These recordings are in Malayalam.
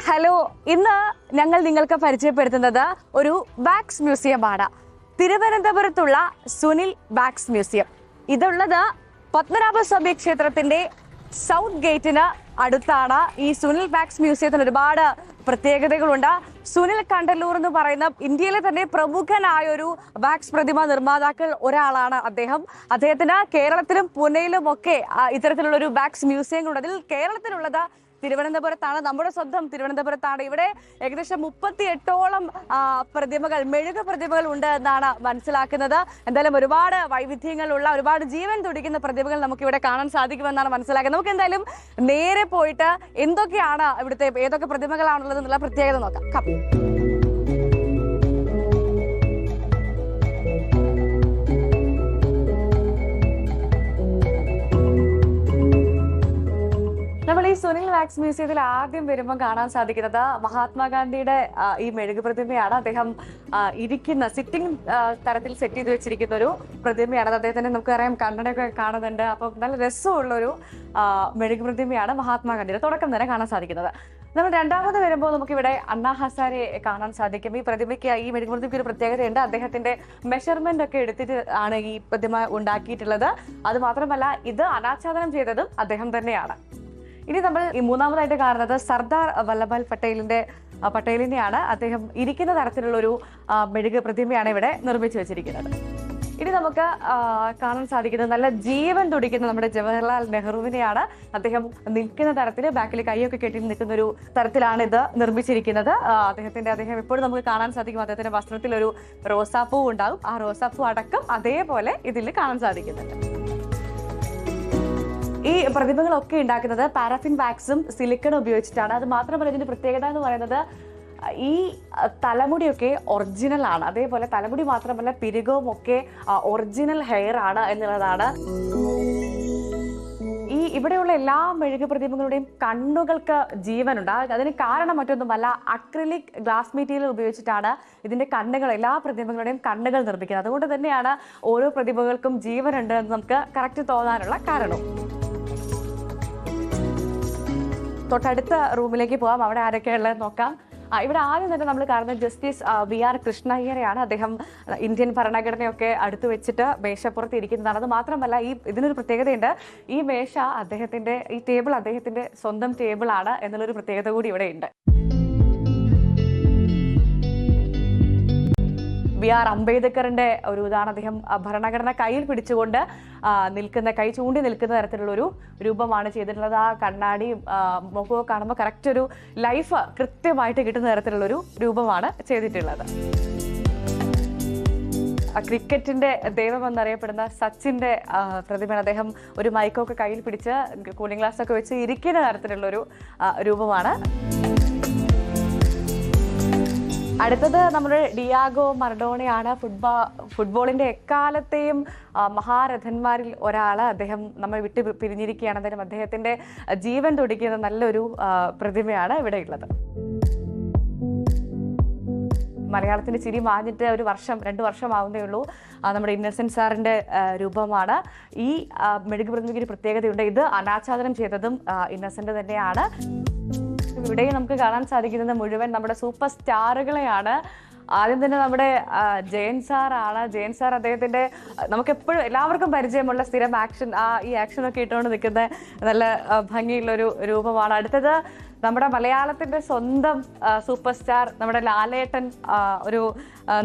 ഹലോ, ഇന്ന് ഞങ്ങൾ നിങ്ങൾക്ക് പരിചയപ്പെടുത്തുന്നത് ഒരു വാക്സ് മ്യൂസിയമാണ്. തിരുവനന്തപുരത്തുള്ള സുനിൽ വാക്സ് മ്യൂസിയം. ഇതുള്ളത് പത്മനാഭസ്വാമി ക്ഷേത്രത്തിന്റെ സൗത്ത് ഗേറ്റിന് അടുത്താണ്. ഈ സുനിൽ വാക്സ് മ്യൂസിയത്തിന് ഒരുപാട് പ്രത്യേകതകളുണ്ട്. സുനിൽ കണ്ടല്ലൂർ എന്ന് പറയുന്ന ഇന്ത്യയിലെ തന്നെ പ്രമുഖനായ ഒരു വാക്സ് പ്രതിമ നിർമ്മാതാക്കൾ ഒരാളാണ് അദ്ദേഹം. അദ്ദേഹത്തിന് കേരളത്തിലും പൂനെയിലും ഒക്കെ ഇത്തരത്തിലുള്ള ഒരു വാക്സ് മ്യൂസിയങ്ങളുണ്ട്. അതിൽ കേരളത്തിലുള്ളത് തിരുവനന്തപുരത്താണ്. നമ്മുടെ സ്വന്തം തിരുവനന്തപുരത്താണ്. ഇവിടെ ഏകദേശം 38ഓളം പ്രതിമകൾ, മെഴുക് പ്രതിമകൾ ഉണ്ട് എന്നാണ് മനസ്സിലാക്കുന്നത്. എന്തായാലും ഒരുപാട് വൈവിധ്യങ്ങളുള്ള, ഒരുപാട് ജീവൻ തുടിക്കുന്ന പ്രതിമകൾ നമുക്ക് ഇവിടെ കാണാൻ സാധിക്കുമെന്നാണ് മനസ്സിലാക്കുന്നത്. നമുക്ക് എന്തായാലും നേരെ പോയിട്ട് എന്തൊക്കെയാണ് ഇവിടുത്തെ, ഏതൊക്കെ പ്രതിമകളാണുള്ളത് എന്നുള്ള പ്രത്യേകത നോക്കാം. നമ്മൾ ഈ സുനിൽ വാക്സ് മ്യൂസിയത്തിൽ ആദ്യം വരുമ്പോൾ കാണാൻ സാധിക്കുന്നത് മഹാത്മാഗാന്ധിയുടെ ഈ മെഴുക് പ്രതിമയാണ്. അദ്ദേഹം ഇരിക്കുന്ന സിറ്റിംഗ് തരത്തിൽ സെറ്റ് ചെയ്ത് വെച്ചിരിക്കുന്ന ഒരു പ്രതിമയാണ്. അദ്ദേഹത്തിന് നമുക്കറിയാം കണ്ണടയൊക്കെ കാണുന്നുണ്ട്. അപ്പം നല്ല രസമുള്ളൊരു മെഴുക് പ്രതിമയാണ് മഹാത്മാഗാന്ധിയുടെ തുടക്കം തന്നെ കാണാൻ സാധിക്കുന്നത്. നമ്മൾ രണ്ടാമത് വരുമ്പോൾ നമുക്കിവിടെ അണ്ണാ ഹസാരെ കാണാൻ സാധിക്കും. ഈ പ്രതിമയ്ക്ക്, ഈ മെഴുക് പ്രതിമയ്ക്ക് ഒരു പ്രത്യേകതയുണ്ട്. അദ്ദേഹത്തിന്റെ മെഷർമെന്റ് ഒക്കെ എടുത്തിട്ട് ആണ് ഈ പ്രതിമ ഉണ്ടാക്കിയിട്ടുള്ളത്. അത് മാത്രമല്ല, ഇത് അനാച്ഛാദനം ചെയ്തതും അദ്ദേഹം തന്നെയാണ്. ഇനി നമ്മൾ ഈ മൂന്നാമതായിട്ട് കാണുന്നത് സർദാർ വല്ലഭായ് പട്ടേലിനെയാണ്. അദ്ദേഹം ഇരിക്കുന്ന തരത്തിലുള്ള ഒരു മെഴുക് പ്രതിമയാണ് ഇവിടെ നിർമ്മിച്ചു വെച്ചിരിക്കുന്നത്. ഇനി നമുക്ക് കാണാൻ സാധിക്കുന്നത് നല്ല ജീവൻ തുടിക്കുന്ന നമ്മുടെ ജവഹർലാൽ നെഹ്റുവിനെയാണ്. അദ്ദേഹം നിൽക്കുന്ന തരത്തിൽ ബാക്കിൽ കൈയൊക്കെ കെട്ടി നിൽക്കുന്ന ഒരു തരത്തിലാണ് ഇത് നിർമ്മിച്ചിരിക്കുന്നത്. അദ്ദേഹം എപ്പോഴും നമുക്ക് കാണാൻ സാധിക്കും. അദ്ദേഹത്തിന്റെ വസ്ത്രത്തിൽ ഒരു റോസാപ്പൂ ഉണ്ടാകും. ആ റോസാപ്പൂ അടക്കം അതേപോലെ ഇതിൽ കാണാൻ സാധിക്കുന്നുണ്ട്. ഈ പ്രതിമകളൊക്കെ ഉണ്ടാക്കുന്നത് പാരഫിൻ വാക്സും സിലിക്കണും ഉപയോഗിച്ചിട്ടാണ്. അത് മാത്രമല്ല, ഇതിന്റെ പ്രത്യേകത എന്ന് പറയുന്നത് ഈ തലമുടിയൊക്കെ ഒറിജിനൽ ആണ്. അതേപോലെ തലമുടി മാത്രമല്ല, പിരികവും ഒക്കെ ഒറിജിനൽ ഹെയർ ആണ് എന്നുള്ളതാണ്. ഈ ഇവിടെയുള്ള എല്ലാ മെഴുക് പ്രതിമകളുടെയും കണ്ണുകൾക്ക് ജീവനുണ്ട്. അതിന് കാരണം മറ്റൊന്നുമല്ല, അക്രിലിക് ഗ്ലാസ് മെറ്റീരിയൽ ഉപയോഗിച്ചിട്ടാണ് ഇതിന്റെ കണ്ണുകൾ, എല്ലാ പ്രതിമകളുടെയും കണ്ണുകൾ നിർമ്മിക്കുന്നത്. അതുകൊണ്ട് തന്നെയാണ് ഓരോ പ്രതിമകൾക്കും ജീവനുണ്ട് എന്ന് നമുക്ക് കറക്റ്റ് തോന്നാനുള്ള കാരണം. തൊട്ടടുത്ത റൂമിലേക്ക് പോകാം. അവിടെ ആരൊക്കെയുള്ളത് നോക്കാം. ഇവിടെ ആദ്യം തന്നെ നമ്മൾ കാണുന്നത് ജസ്റ്റിസ് VR കൃഷ്ണയ്യരെയാണ്. അദ്ദേഹം ഇന്ത്യൻ ഭരണഘടനയൊക്കെ അടുത്ത് വെച്ചിട്ട് മേശപ്പുറത്ത് ഇരിക്കുന്നതാണ്. അത് മാത്രമല്ല, ഇതിനൊരു പ്രത്യേകതയുണ്ട്. ഈ മേശ അദ്ദേഹത്തിന്റെ, ഈ ടേബിൾ അദ്ദേഹത്തിന്റെ സ്വന്തം ടേബിളാണ് എന്നുള്ളൊരു പ്രത്യേകത കൂടി ഇവിടെ ഉണ്ട്. BR അംബേദ്കറിന്റെ ഒരു ഇതാണ്. അദ്ദേഹം ഭരണഘടന കയ്യിൽ പിടിച്ചുകൊണ്ട് നിൽക്കുന്ന, കൈ ചൂണ്ടി നിൽക്കുന്ന തരത്തിലുള്ളൊരു രൂപമാണ് ചെയ്തിട്ടുള്ളത്. ആ കണ്ണാടിയും മുഖവും കാണുമ്പോൾ കറക്റ്റ് ഒരു ലൈഫ് കൃത്യമായിട്ട് കിട്ടുന്ന തരത്തിലുള്ളൊരു രൂപമാണ് ചെയ്തിട്ടുള്ളത്. ക്രിക്കറ്റിന്റെ ദൈവം എന്നറിയപ്പെടുന്ന സച്ചിന്റെ പ്രതിമയാണ്. അദ്ദേഹം ഒരു മൈക്കൊക്കെ കയ്യിൽ പിടിച്ച് കൂളിംഗ് ഗ്ലാസ് ഒക്കെ വെച്ച് ഇരിക്കുന്ന തരത്തിലുള്ളൊരു രൂപമാണ്. അടുത്തത് നമ്മുടെ ഡിയാഗോ മറഡോണയാണ്. ഫുട്ബോളിന്റെ എക്കാലത്തെയും മഹാരഥന്മാരിൽ ഒരാള്. അദ്ദേഹം നമ്മെ വിട്ട് പിരിഞ്ഞിരിക്കുകയാണ്. എന്തായാലും അദ്ദേഹത്തിന്റെ ജീവൻ തുടിക്കുന്ന നല്ലൊരു പ്രതിമയാണ് ഇവിടെ ഉള്ളത്. മലയാളത്തിന്റെ ചിരി മാഞ്ഞിട്ട് 2 വർഷം ആവുന്നേ ഉള്ളൂ. നമ്മുടെ ഇന്നസെന്റ് സാറിന്റെ രൂപമാണ്. ഈ മെഴുക് പ്രതിമയ്ക്ക് ഒരു പ്രത്യേകതയുണ്ട്. ഇത് അനാച്ഛാദനം ചെയ്തതും ഇന്നസെന്റ് തന്നെയാണ്. ഇവിടെയും നമുക്ക് കാണാൻ സാധിക്കുന്നത് മുഴുവൻ നമ്മുടെ സൂപ്പർ സ്റ്റാറുകളെയാണ്. ആദ്യം തന്നെ നമ്മുടെ ജയൻ സാറാണ്. ജയൻ സാർ അദ്ദേഹത്തിന്റെ നമുക്കെപ്പോഴും എല്ലാവർക്കും പരിചയമുള്ള സ്ഥിരം ഈ ആക്ഷനൊക്കെ ഇട്ടുകൊണ്ട് നിൽക്കുന്ന നല്ല ഭംഗിയുള്ളൊരു രൂപമാണ്. അടുത്തത് നമ്മുടെ മലയാളത്തിന്റെ സ്വന്തം സൂപ്പർ സ്റ്റാർ നമ്മുടെ ലാലേട്ടൻ. ഒരു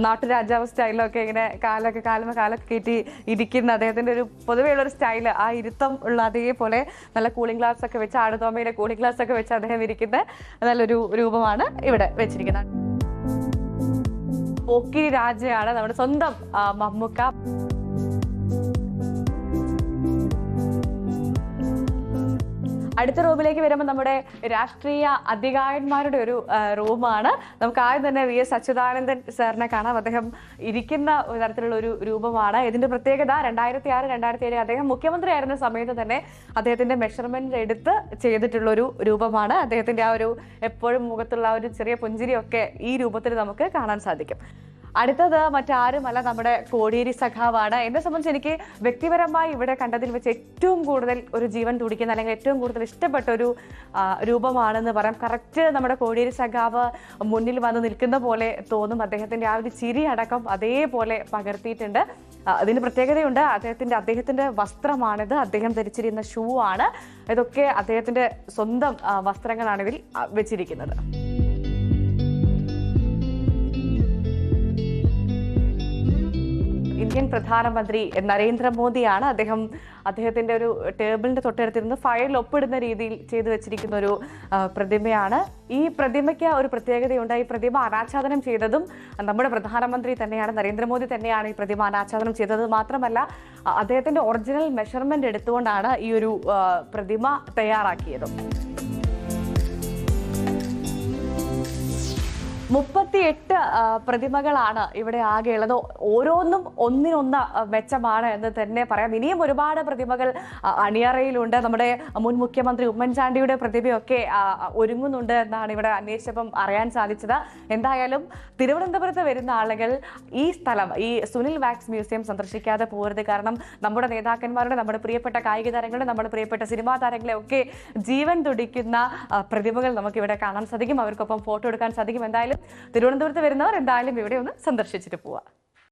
നാട്ടുരാജാവ് സ്റ്റൈലൊക്കെ ഇങ്ങനെ കാലൊക്കെ കയറ്റി ഇരിക്കുന്ന അദ്ദേഹത്തിന്റെ ഒരു പൊതുവെയുള്ളൊരു സ്റ്റൈല്, ആ ഇരുത്തം ഉള്ള അതേപോലെ നല്ല കൂളിംഗ് ഗ്ലാസ് ഒക്കെ വെച്ച്, ആടുതോമയിലെ കൂളിംഗ് ഗ്ലാസ് ഒക്കെ വെച്ച് അദ്ദേഹം ഇരിക്കുന്ന നല്ലൊരു രൂപമാണ് ഇവിടെ വെച്ചിരിക്കുന്നത്. പോക്കിരി രാജയാണ് നമ്മുടെ സ്വന്തം മമ്മൂക്ക. അടുത്ത റൂമിലേക്ക് വരുമ്പോൾ നമ്മുടെ രാഷ്ട്രീയ അധികായന്മാരുടെ ഒരു റൂമാണ്. നമുക്ക് ആദ്യം തന്നെ VS അച്യുതാനന്ദൻ സാറിനെ കാണാം. അദ്ദേഹം ഇരിക്കുന്ന തരത്തിലുള്ള ഒരു രൂപമാണ്. ഇതിന്റെ പ്രത്യേകത 2006-2007 അദ്ദേഹം മുഖ്യമന്ത്രി ആയിരുന്ന സമയത്ത് തന്നെ അദ്ദേഹത്തിന്റെ മെഷർമെന്റ് എടുത്ത് ചെയ്തിട്ടുള്ളൊരു രൂപമാണ്. അദ്ദേഹത്തിന്റെ ആ ഒരു എപ്പോഴും മുഖത്തുള്ള ഒരു ചെറിയ പുഞ്ചിരിയൊക്കെ ഈ രൂപത്തിൽ നമുക്ക് കാണാൻ സാധിക്കും. അടുത്തത് മറ്റാരുമല്ല, നമ്മുടെ കോടിയേരി സഖാവാണ്. എന്നെ സംബന്ധിച്ച് എനിക്ക് വ്യക്തിപരമായി ഇവിടെ കണ്ടതിൽ വെച്ച് ഏറ്റവും കൂടുതൽ ഒരു ജീവൻ തുടിക്കുന്ന അല്ലെങ്കിൽ ഏറ്റവും കൂടുതൽ ഇഷ്ടപ്പെട്ട ഒരു രൂപമാണെന്ന് പറയാം. കറക്റ്റ് നമ്മുടെ കോടിയേരി സഖാവ് മുന്നിൽ വന്ന് നിൽക്കുന്ന പോലെ തോന്നും. അദ്ദേഹത്തിന്റെ ആ ഒരു ചിരി അടക്കം അതേപോലെ പകർത്തിയിട്ടുണ്ട്. അതിന് പ്രത്യേകതയുണ്ട്. അദ്ദേഹത്തിന്റെ വസ്ത്രമാണിത്, അദ്ദേഹം ധരിച്ചിരിക്കുന്ന ഷൂ ആണ്. ഇതൊക്കെ അദ്ദേഹത്തിന്റെ സ്വന്തം വസ്ത്രങ്ങളാണ് ഇതിൽ വെച്ചിരിക്കുന്നത്. ഇന്ത്യൻ പ്രധാനമന്ത്രി നരേന്ദ്രമോദിയാണ്. അദ്ദേഹത്തിന്റെ ഒരു ടേബിളിന്റെ തൊട്ടടുത്തിരുന്ന് ഫയൽ ഒപ്പിടുന്ന രീതിയിൽ ചെയ്തു വെച്ചിരിക്കുന്ന ഒരു പ്രതിമയാണ്. ഈ പ്രതിമയ്ക്ക് ഒരു പ്രത്യേകതയുണ്ട്. ഈ പ്രതിമ അനാച്ഛാദനം ചെയ്തതും നമ്മുടെ പ്രധാനമന്ത്രി തന്നെയാണ്, നരേന്ദ്രമോദി തന്നെയാണ് ഈ പ്രതിമ അനാച്ഛാദനം ചെയ്തത്. മാത്രമല്ല അദ്ദേഹത്തിന്റെ ഒറിജിനൽ മെഷർമെന്റ് എടുത്തുകൊണ്ടാണ് ഈ ഒരു പ്രതിമ തയ്യാറാക്കിയത്. 38 പ്രതിമകളാണ് ഇവിടെ ആകെയുള്ളത്. ഓരോന്നും ഒന്നിനൊന്ന് മെച്ചമാണ് എന്ന് തന്നെ പറയാം. ഇനിയും ഒരുപാട് പ്രതിമകൾ അണിയറയിലുണ്ട്. നമ്മുടെ മുൻ മുഖ്യമന്ത്രി ഉമ്മൻചാണ്ടിയുടെ പ്രതിമയൊക്കെ ഒരുങ്ങുന്നുണ്ട് എന്നാണ് ഇവിടെ അന്വേഷിച്ചപ്പം അറിയാൻ സാധിച്ചത്. എന്തായാലും തിരുവനന്തപുരത്ത് വരുന്ന ആളുകൾ ഈ സ്ഥലം, ഈ സുനിൽ വാക്സ് മ്യൂസിയം സന്ദർശിക്കാതെ പോകരുത്. കാരണം നമ്മുടെ നേതാക്കന്മാരുടെ, നമ്മുടെ പ്രിയപ്പെട്ട കായിക താരങ്ങളുടെ, നമ്മുടെ പ്രിയപ്പെട്ട സിനിമാ താരങ്ങളെ ഒക്കെ ജീവൻ തുടിക്കുന്ന പ്രതിമകൾ നമുക്ക് ഇവിടെ കാണാൻ സാധിക്കും. അവർക്കൊപ്പം ഫോട്ടോ എടുക്കാൻ സാധിക്കും. എന്തായാലും തിരുവനന്തപുരത്ത് വരുന്നവർ എന്തായാലും ഇവിടെ ഒന്ന് സന്ദർശിച്ചിട്ട് പോവാം.